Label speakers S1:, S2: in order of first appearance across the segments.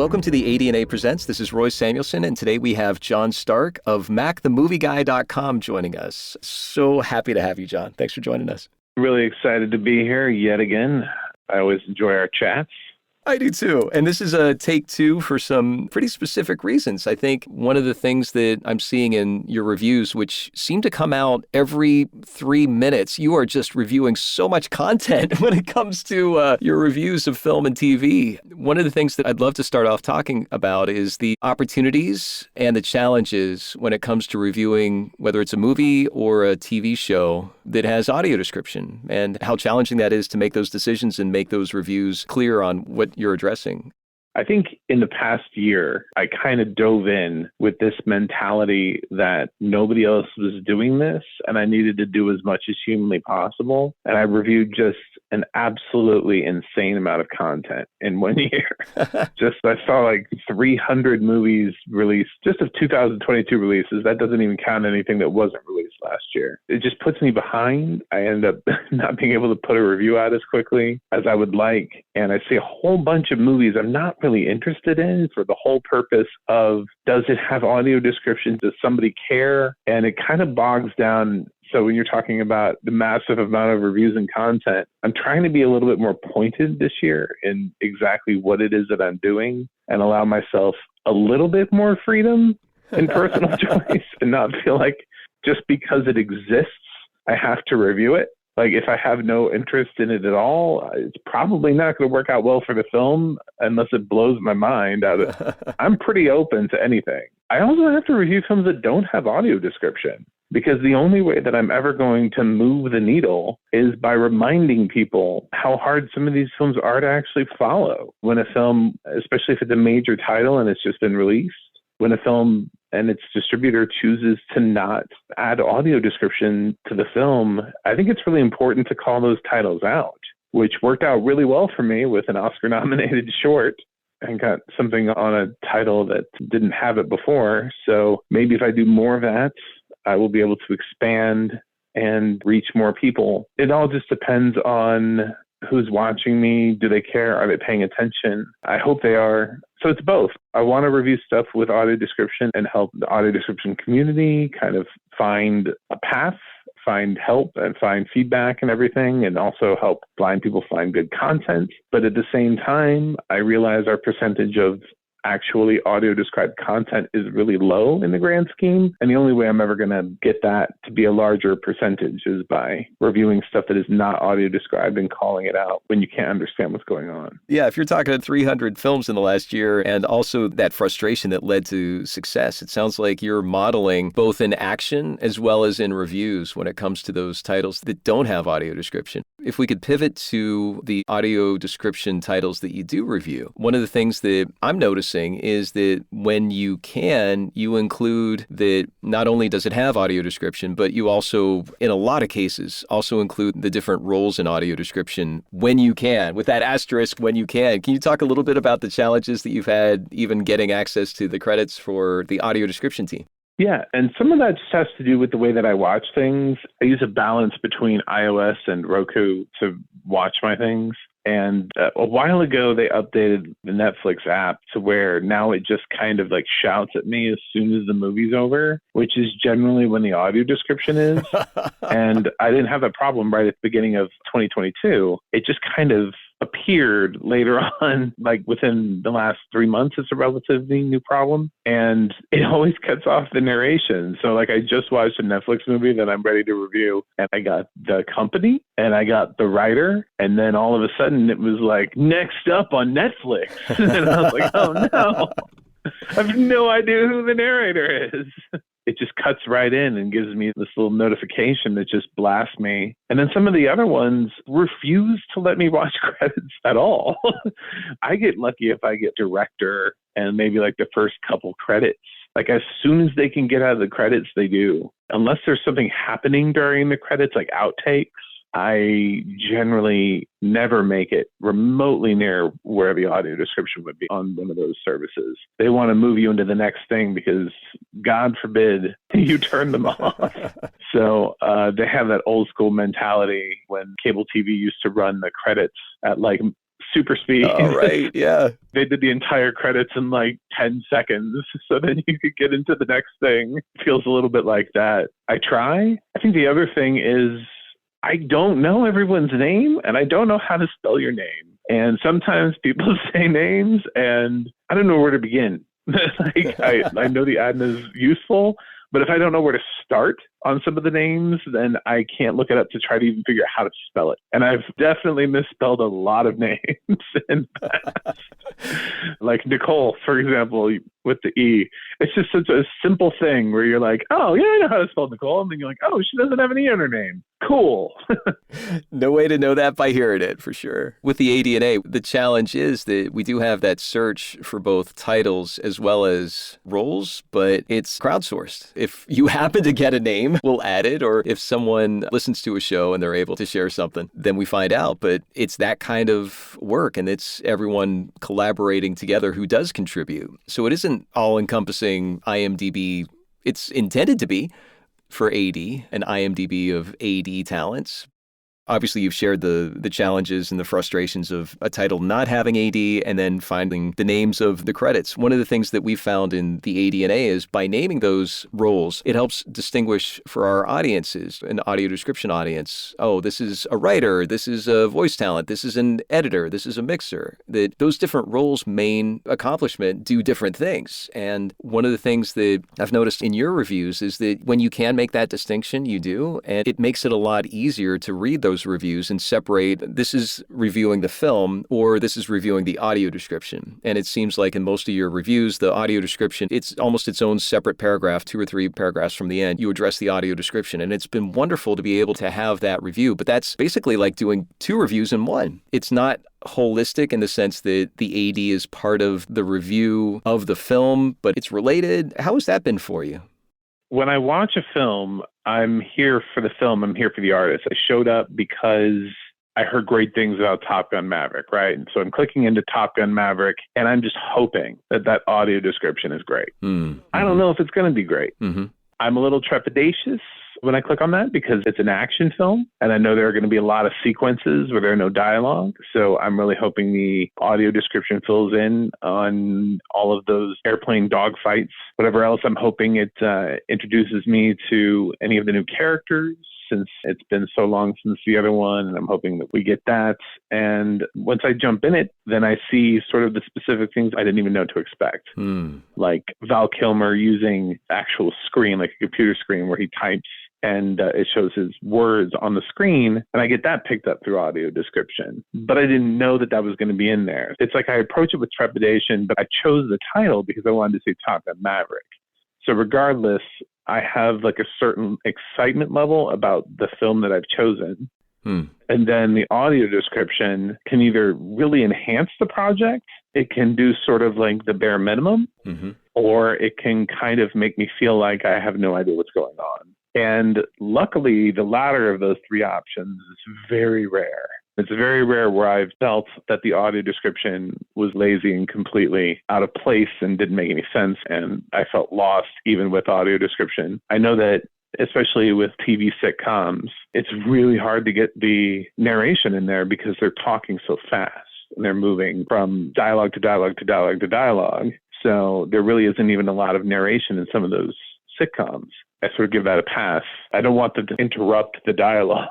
S1: Welcome to the ADNA Presents. This is Roy Samuelson, and today we have John Stark of MacTheMovieGuy.com joining us. So happy to have you, John. Thanks for joining us.
S2: Really excited to be here yet again. I always enjoy our chats.
S1: I do too. And this is a take two for some pretty specific reasons. I think one of the things that I'm seeing in your reviews, which seem to come out every 3 minutes, you are just reviewing so much content when it comes to your reviews of film and TV. One of the things that I'd love to start off talking about is the opportunities and the challenges when it comes to reviewing, whether it's a movie or a TV show that has audio description, and how challenging that is to make those decisions and make those reviews clear on what you're addressing.
S2: I think in the past year, I kind of dove in with this mentality that nobody else was doing this and I needed to do as much as humanly possible. And I reviewed just an absolutely insane amount of content in 1 year. I saw like 300 movies released, just of 2022 releases. That doesn't even count anything that wasn't released last year. It just puts me behind. I end up not being able to put a review out as quickly as I would like. And I see a whole bunch of movies I'm not really interested in for the whole purpose of, does it have audio description? Does somebody care? And it kind of bogs down. So when you're talking about the massive amount of reviews and content, I'm trying to be a little bit more pointed this year in exactly what it is that I'm doing and allow myself a little bit more freedom in personal choice and not feel like just because it exists, I have to review it. Like if I have no interest in it at all, it's probably not going to work out well for the film unless it blows my mind out of. I'm pretty open to anything. I also have to review films that don't have audio description, because the only way that I'm ever going to move the needle is by reminding people how hard some of these films are to actually follow. When a film, especially if it's a major title and it's just been released, when a film and its distributor chooses to not add audio description to the film, I think it's really important to call those titles out, which worked out really well for me with an Oscar-nominated short and got something on a title that didn't have it before. So maybe if I do more of that, I will be able to expand and reach more people. It all just depends on who's watching me. Do they care? Are they paying attention? I hope they are. So it's both. I want to review stuff with audio description and help the audio description community kind of find a path, find help and find feedback and everything, and also help blind people find good content. But at the same time, I realize our percentage of actually audio described content is really low in the grand scheme. And the only way I'm ever going to get that to be a larger percentage is by reviewing stuff that is not audio described and calling it out when you can't understand what's going on.
S1: Yeah, if you're talking 300 films in the last year and also that frustration that led to success, it sounds like you're modeling both in action as well as in reviews when it comes to those titles that don't have audio description. If we could pivot to the audio description titles that you do review, one of the things that I'm noticing is that when you can, you include that not only does it have audio description, but you also, in a lot of cases, also include the different roles in audio description when you can, with that asterisk when you can. Can you talk a little bit about the challenges that you've had even getting access to the credits for the audio description team?
S2: Yeah, and some of that just has to do with the way that I watch things. I use a balance between iOS and Roku to watch my things. And a while ago, they updated the Netflix app to where now it just kind of like shouts at me as soon as the movie's over, which is generally when the audio description is. And I didn't have that problem right at the beginning of 2022. It just kind of appeared later on, like within the last 3 months. It's a relatively new problem. And it always cuts off the narration. So like I just watched a Netflix movie that I'm ready to review, and I got the company and I got the writer. And then all of a sudden it was like, next up on Netflix. And I was like, oh no, I have no idea who the narrator is. It just cuts right in and gives me this little notification that just blasts me. And then some of the other ones refuse to let me watch credits at all. I get lucky if I get director and maybe like the first couple credits. Like as soon as they can get out of the credits, they do. Unless there's something happening during the credits, like outtakes, I generally never make it remotely near where the audio description would be on one of those services. They want to move you into the next thing because God forbid you turn them off. So they have that old school mentality when cable TV used to run the credits at like super speed.
S1: Oh, right. Yeah.
S2: They did the entire credits in like 10 seconds. So then you could get into the next thing. It feels a little bit like that. I try. I think the other thing is I don't know everyone's name and I don't know how to spell your name. And sometimes people say names and I don't know where to begin. Like I know the ADNA is useful, but if I don't know where to start on some of the names, then I can't look it up to try to even figure out how to spell it. And I've definitely misspelled a lot of names in the past. Like Nicole, for example, with the E. It's just such a simple thing where you're like, oh, yeah, I know how to spell Nicole. And then you're like, oh, she doesn't have an E on her name. Cool.
S1: No way to know that by hearing it, for sure. With the ADNA, the challenge is that we do have that search for both titles as well as roles, but it's crowdsourced. If you happen to get a name, we'll add it, or if someone listens to a show and they're able to share something, then we find out. But it's that kind of work, and it's everyone collaborating together who does contribute. So it isn't all-encompassing IMDb. It's intended to be for AD, an IMDb of AD talents. Obviously, you've shared the challenges and the frustrations of a title not having AD and then finding the names of the credits. One of the things that we found in the ADNA is by naming those roles, it helps distinguish for our audiences, an audio description audience. Oh, this is a writer, this is a voice talent, this is an editor, this is a mixer. That those different roles' main accomplishment do different things. And one of the things that I've noticed in your reviews is that when you can make that distinction, you do, and it makes it a lot easier to read those reviews and separate this is reviewing the film or this is reviewing the audio description. And it seems like in most of your reviews, the audio description, it's almost its own separate paragraph, 2 or 3 paragraphs from the end. You address the audio description. And it's been wonderful to be able to have that review. But that's basically like doing 2 reviews in one. It's not holistic in the sense that the AD is part of the review of the film, but it's related. How has that been for you?
S2: When I watch a film, I'm here for the film. I'm here for the artist. I showed up because I heard great things about Top Gun Maverick, right? And so I'm clicking into Top Gun Maverick, and I'm just hoping that that audio description is great. Mm-hmm. I don't know if it's going to be great. Mm-hmm. I'm a little trepidatious when I click on that because it's an action film, and I know there are going to be a lot of sequences where there are no dialogue. So I'm really hoping the audio description fills in on all of those airplane dogfights. Whatever else, I'm hoping it introduces me to any of the new characters, since it's been so long since the other one, and I'm hoping that we get that. And once I jump in it, then I see sort of the specific things I didn't even know to expect. Like Val Kilmer using actual screen, like a computer screen where he types and it shows his words on the screen, and I get that picked up through audio description. But I didn't know that that was going to be in there. It's like I approach it with trepidation, but I chose the title because I wanted to say Top Gun Maverick. So regardless, I have like a certain excitement level about the film that I've chosen. And then the audio description can either really enhance the project, it can do sort of like the bare minimum, or it can kind of make me feel like I have no idea what's going on. And luckily, the latter of those 3 options is very rare. It's very rare where I've felt that the audio description was lazy and completely out of place and didn't make any sense, and I felt lost even with audio description. I know that especially with TV sitcoms, it's really hard to get the narration in there because they're talking so fast and they're moving from dialogue to dialogue to dialogue to dialogue. So there really isn't even a lot of narration in some of those sitcoms. I sort of give that a pass. I don't want them to interrupt the dialogue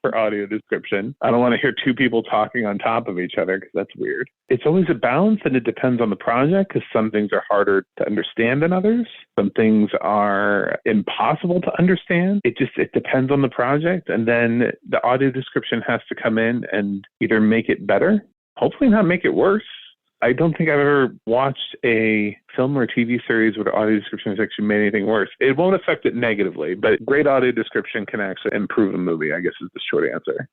S2: for audio description. I don't want to hear 2 people talking on top of each other because that's weird. It's always a balance, and it depends on the project because some things are harder to understand than others. Some things are impossible to understand. It depends on the project. And then the audio description has to come in and either make it better, hopefully not make it worse. I don't think I've ever watched a film or TV series where the audio description has actually made anything worse. It won't affect it negatively, but great audio description can actually improve a movie, I guess is the short answer.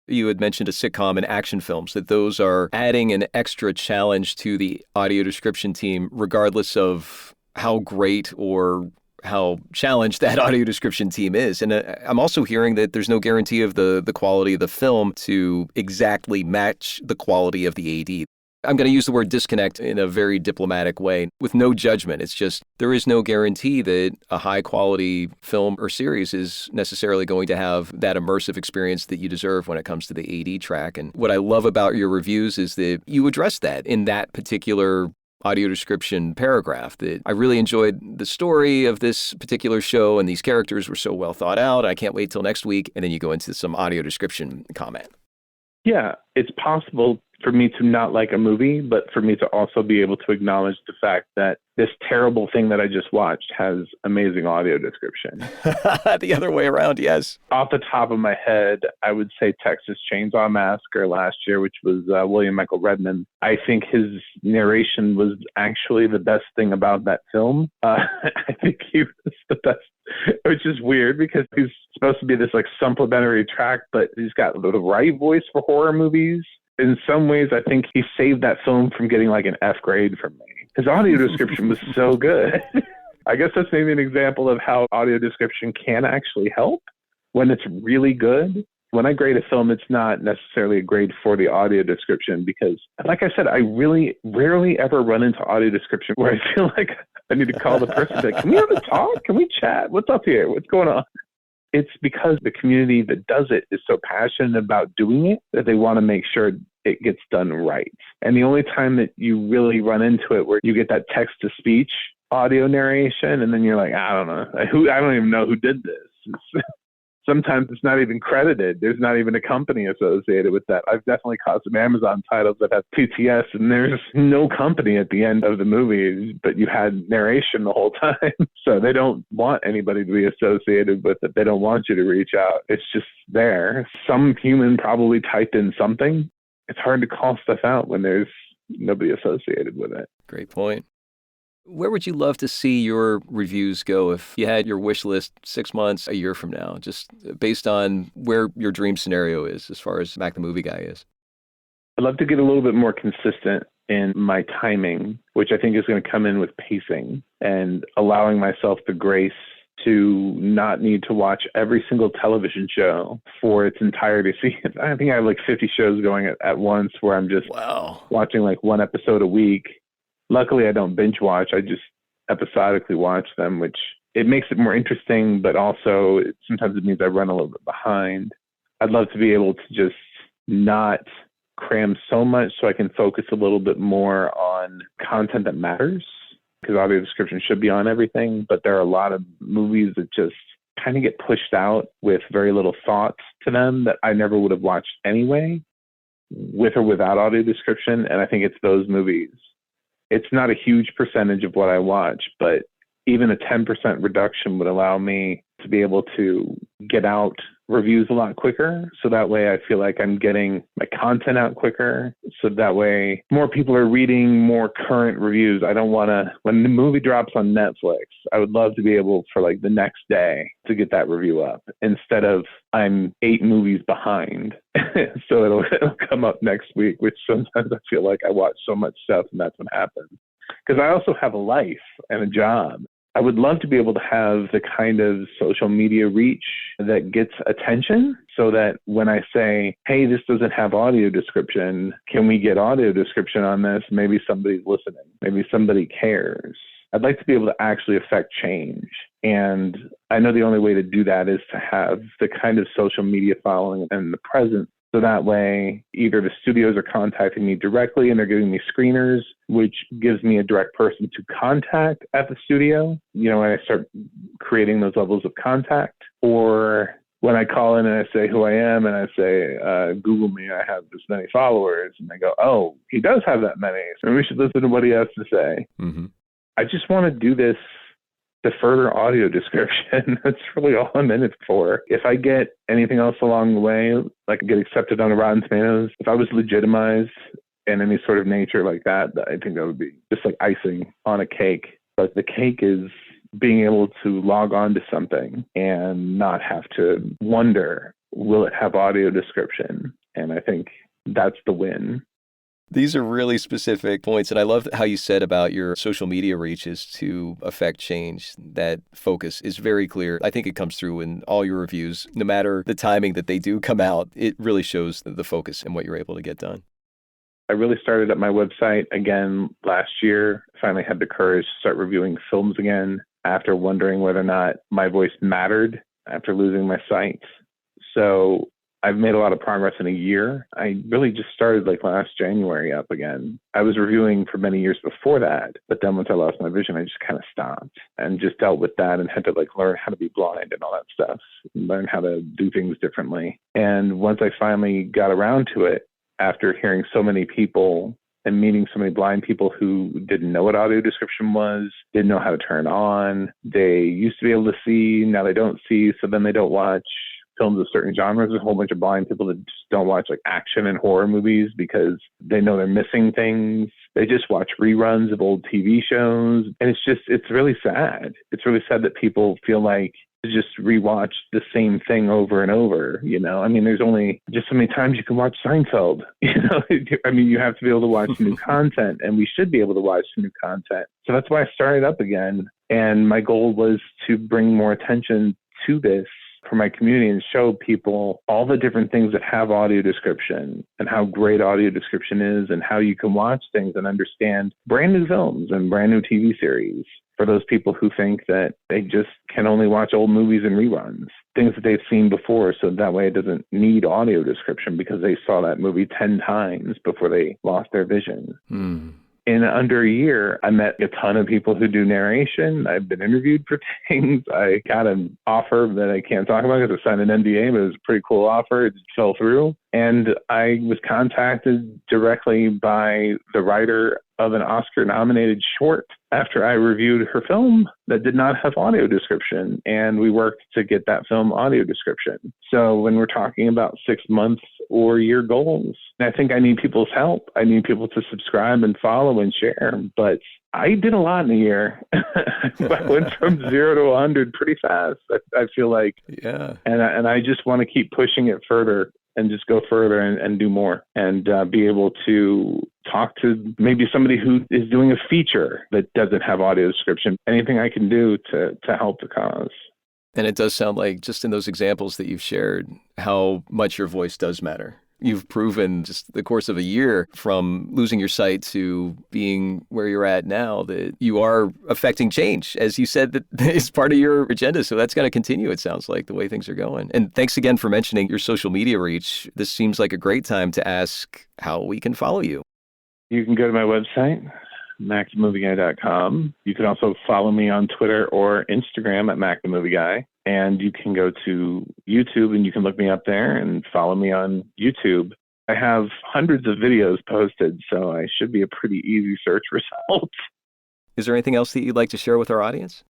S1: You had mentioned a sitcom and action films, that those are adding an extra challenge to the audio description team, regardless of how great or how challenged that audio description team is. And I'm also hearing that there's no guarantee of the quality of the film to exactly match the quality of the AD. I'm going to use the word disconnect in a very diplomatic way with no judgment. It's just there is no guarantee that a high quality film or series is necessarily going to have that immersive experience that you deserve when it comes to the AD track. And what I love about your reviews is that you address that in that particular audio description paragraph, that I really enjoyed the story of this particular show and these characters were so well thought out. I can't wait till next week. And then you go into some audio description comment.
S2: Yeah, it's possible for me to not like a movie, but for me to also be able to acknowledge the fact that this terrible thing that I just watched has amazing audio description.
S1: The other way around, yes.
S2: Off the top of my head, I would say Texas Chainsaw Massacre last year, which was William Michael Redmond. I think his narration was actually the best thing about that film. I think he was the best, which is weird because he's supposed to be this like supplementary track, but he's got the right voice for horror movies. In some ways, I think he saved that film from getting like an F grade from me. His audio description was so good. I guess that's maybe an example of how audio description can actually help when it's really good. When I grade a film, it's not necessarily a grade for the audio description because, like I said, I really rarely ever run into audio description where I feel like I need to call the person like, can we have a talk? Can we chat? What's up here? What's going on? It's because the community that does it is so passionate about doing it that they want to make sure it gets done right. And the only time that you really run into it where you get that text-to-speech audio narration, and then you're like, I don't know, I don't even know who did this. Sometimes it's not even credited. There's not even a company associated with that. I've definitely caught some Amazon titles that have PTS, and there's no company at the end of the movie, but you had narration the whole time. So they don't want anybody to be associated with it. They don't want you to reach out. It's just there. Some human probably typed in something. It's hard to call stuff out when there's nobody associated with it.
S1: Great point. Where would you love to see your reviews go if you had your wish list 6 months, a year from now, just based on where your dream scenario is as far as Mac the Movie Guy is?
S2: I'd love to get a little bit more consistent in my timing, which I think is going to come in with pacing and allowing myself the grace to not need to watch every single television show for its entirety. See, I think I have like 50 shows going at once where I'm just watching like one episode a week. Luckily, I don't binge watch. I just episodically watch them, which it makes it more interesting, but also sometimes it means I run a little bit behind. I'd love to be able to just not cram so much so I can focus a little bit more on content that matters, because audio description should be on everything, but there are a lot of movies that just kind of get pushed out with very little thought to them that I never would have watched anyway, with or without audio description, and I think it's those movies. It's not a huge percentage of what I watch, but even a 10% reduction would allow me to be able to get out reviews a lot quicker. So that way I feel like I'm getting my content out quicker. So that way more people are reading more current reviews. I don't want to, when the movie drops on Netflix, I would love to be able for like the next day to get that review up instead of I'm 8 movies behind. So it'll come up next week, which sometimes I feel like I watch so much stuff and that's what happens. Because I also have a life and a job. I would love to be able to have the kind of social media reach that gets attention so that when I say, hey, this doesn't have audio description, can we get audio description on this? Maybe somebody's listening. Maybe somebody cares. I'd like to be able to actually affect change. And I know the only way to do that is to have the kind of social media following and the presence. So that way, either the studios are contacting me directly and they're giving me screeners, which gives me a direct person to contact at the studio, you know, when I start creating those levels of contact, or when I call in and I say who I am and I say, Google me, I have this many followers, and they go, oh, he does have that many, so we should listen to what he has to say. Mm-hmm. I just want to do this to further audio description. That's really all I'm in it for. If I get anything else along the way, like get accepted on the Rotten Tomatoes, if I was legitimized in any sort of nature like that, I think that would be just like icing on a cake. But the cake is being able to log on to something and not have to wonder, will it have audio description? And I think that's the win.
S1: These are really specific points, and I love how you said about your social media reach is to affect change. That focus is very clear. I think it comes through in all your reviews. No matter the timing that they do come out, it really shows the focus and what you're able to get done.
S2: I really started at my website again last year. Finally had the courage to start reviewing films again after wondering whether or not my voice mattered after losing my sight. So I've made a lot of progress in a year. I really just started like last January up again. I was reviewing for many years before that, but then once I lost my vision, I just kind of stopped and just dealt with that and had to like learn how to be blind and all that stuff, learn how to do things differently. And once I finally got around to it, after hearing so many people and meeting so many blind people who didn't know what audio description was, didn't know how to turn on. They used to be able to see, now they don't see, so then they don't watch films of certain genres. There's a whole bunch of blind people that just don't watch like action and horror movies because they know they're missing things. They just watch reruns of old TV shows. And it's really sad. It's really sad that people feel like to just rewatch the same thing over and over, you know? I mean, there's only just so many times you can watch Seinfeld, you know? I mean, you have to be able to watch new content, and we should be able to watch new content. So that's why I started up again. And my goal was to bring more attention to this for my community and show people all the different things that have audio description and how great audio description is and how you can watch things and understand brand new films and brand new TV series. For those people who think that they just can only watch old movies and reruns, things that they've seen before, so that way it doesn't need audio description because they saw that movie 10 times before they lost their vision. In under a year, I met a ton of people who do narration. I've been interviewed for things. I got an offer that I can't talk about because I signed an NDA, but it was a pretty cool offer. It fell through. And I was contacted directly by the writer of an Oscar-nominated short after I reviewed her film that did not have audio description. And we worked to get that film audio description. So when we're talking about 6 months or year goals, I think I need people's help. I need people to subscribe and follow and share. But I did a lot in a year. I went from 0 to 100 pretty fast, I feel like.
S1: Yeah.
S2: And I just want to keep pushing it further and just go further and do more and be able to talk to maybe somebody who is doing a feature that doesn't have audio description. Anything I can do to help the cause.
S1: And it does sound like, just in those examples that you've shared, how much your voice does matter. You've proven just the course of a year from losing your sight to being where you're at now that you are affecting change, as you said, that is part of your agenda. So that's going to continue, it sounds like, the way things are going. And thanks again for mentioning your social media reach. This seems like a great time to ask how we can follow you.
S2: You can go to my website, macthemovieguy.com. You can also follow me on Twitter or Instagram at macthemovieguy. And you can go to YouTube and you can look me up there and follow me on YouTube. I have hundreds of videos posted, so I should be a pretty easy search result.
S1: Is there anything else that you'd like to share with our audience?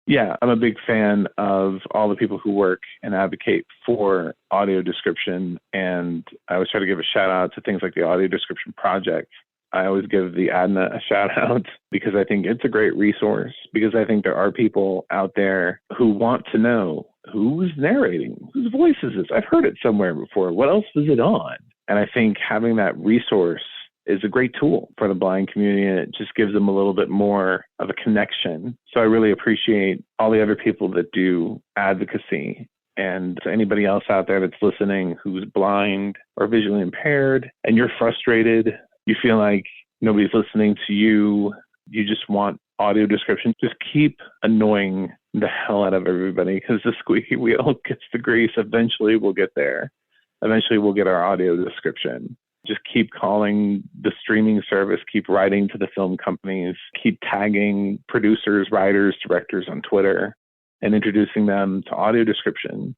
S2: Yeah, I'm a big fan of all the people who work and advocate for audio description. And I always try to give a shout out to things like the Audio Description Project. I always give the ADNA a shout out because I think it's a great resource, because I think there are people out there who want to know who's narrating, whose voice is this? I've heard it somewhere before. What else is it on? And I think having that resource is a great tool for the blind community, and it just gives them a little bit more of a connection. So I really appreciate all the other people that do advocacy. And to anybody else out there that's listening who's blind or visually impaired and you're frustrated, you feel like nobody's listening to you, you just want audio description, just keep annoying the hell out of everybody, because the squeaky wheel gets the grease. Eventually we'll get there. Eventually we'll get our audio description. Just keep calling the streaming service, keep writing to the film companies, keep tagging producers, writers, directors on Twitter and introducing them to audio description.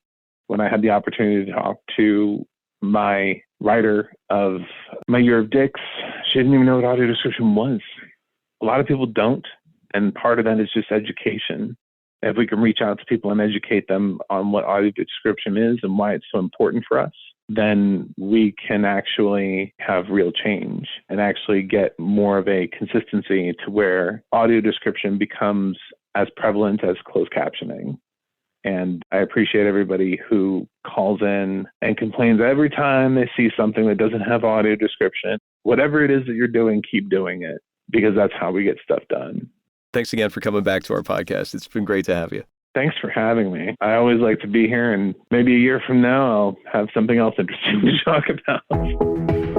S2: When I had the opportunity to talk to my writer of My Year of Dicks, she didn't even know what audio description was. A lot of people don't, and part of that is just education. If we can reach out to people and educate them on what audio description is and why it's so important for us, then we can actually have real change and actually get more of a consistency to where audio description becomes as prevalent as closed captioning. And I appreciate everybody who calls in and complains every time they see something that doesn't have audio description. Whatever it is that you're doing, keep doing it, because that's how we get stuff done.
S1: Thanks again for coming back to our podcast. It's been great to have you.
S2: Thanks for having me. I always like to be here, and maybe a year from now, I'll have something else interesting to talk about.